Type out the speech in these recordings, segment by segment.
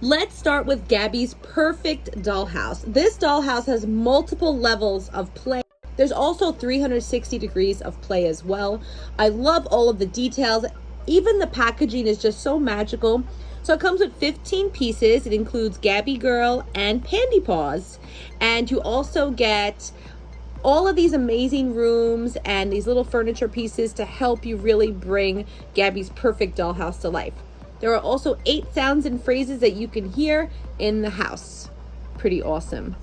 Let's start with Gabby's perfect dollhouse. This dollhouse has multiple levels of play. There's also 360 degrees of play as well. I love all of the details. Even the packaging is just so magical. So it comes with 15 pieces. It includes Gabby Girl and Pandy Paws. And you also get all of these amazing rooms and these little furniture pieces to help you really bring Gabby's perfect dollhouse to life. There are also 8 sounds and phrases that you can hear in the house. Pretty awesome.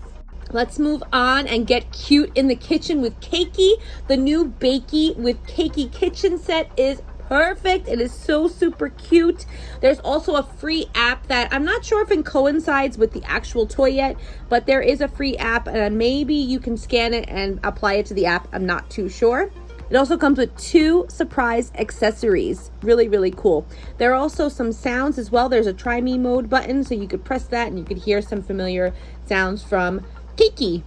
Let's move on and get cute in the kitchen with Cakey. The new Bakey with Cakey kitchen set is perfect. It is so super cute. There's also a free app that I'm not sure if it coincides with the actual toy yet, but there is a free app and maybe you can scan it and apply it to the app. I'm not too sure. It also comes with 2 surprise accessories. Really, really cool. There are also some sounds as well. There's a try me mode button, so you could press that and you could hear some familiar sounds from Kiki.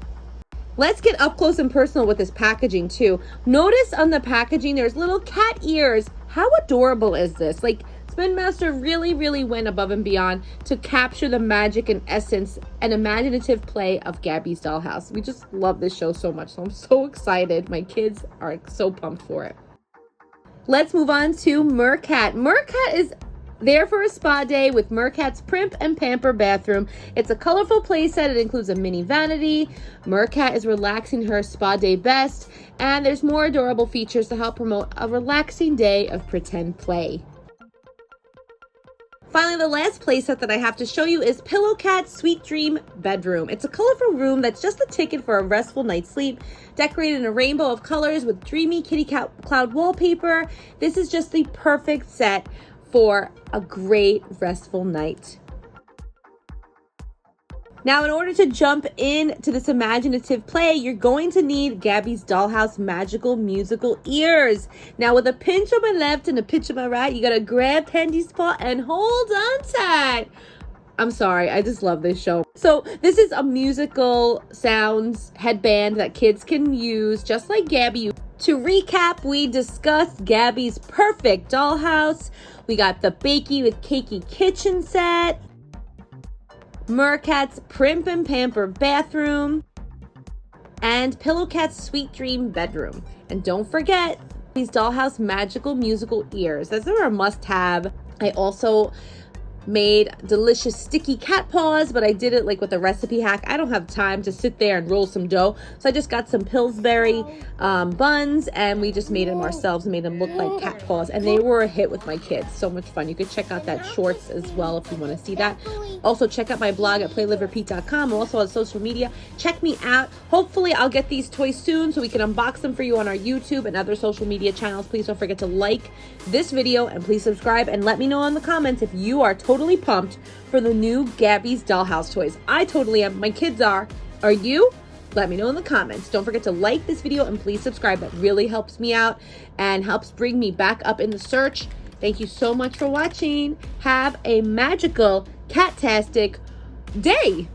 Let's get up close and personal with this packaging too. Notice on the packaging, there's little cat ears. How adorable is this? Like, Spin Master really, really went above and beyond to capture the magic and essence and imaginative play of Gabby's Dollhouse. We just love this show so much, so I'm so excited. My kids are so pumped for it. Let's move on to Mercat. Mercat is there for a spa day with Mercat's Primp and Pamper bathroom. It's a colorful playset. It includes a mini vanity. Mercat is relaxing her spa day best, and there's more adorable features to help promote a relaxing day of pretend play. Finally, the last playset that I have to show you is Pillow Cat's Sweet Dream Bedroom. It's a colorful room that's just the ticket for a restful night's sleep, decorated in a rainbow of colors with dreamy kitty cat cloud wallpaper. This is just the perfect set for a great restful night. Now, in order to jump into this imaginative play, you're going to need Gabby's Dollhouse magical musical ears. Now, with a pinch on my left and a pinch on my right, you gotta grab Pandy's paw and hold on tight. I'm sorry, I just love this show. So this is a musical sounds headband that kids can use just like Gabby. To recap, we discussed Gabby's perfect dollhouse. We got the Bakey with Cakey kitchen set, Mercat's Primp and Pamper bathroom, and Pillow Cat's Sweet Dream bedroom. And don't forget these Dollhouse magical musical ears. Those are a must-have. I also made delicious sticky cat paws, but I did it like with a recipe hack. I don't have time to sit there and roll some dough, so I just got some Pillsbury buns and we just made them ourselves and made them look like cat paws, and they were a hit with my kids. So much fun. You could check out that shorts as well if you want to see that. Also check out my blog at playliverepeat.com. I'm also on social media. Check me out. Hopefully I'll get these toys soon so we can unbox them for you on our YouTube and other social media channels. Please don't forget to like this video and please subscribe and let me know in the comments if you are totally pumped for the new Gabby's Dollhouse toys. I totally am. My kids are. Are you? Let me know in the comments. Don't forget to like this video and please subscribe. That really helps me out and helps bring me back up in the search. Thank you so much for watching. Have a magical, cat-tastic day.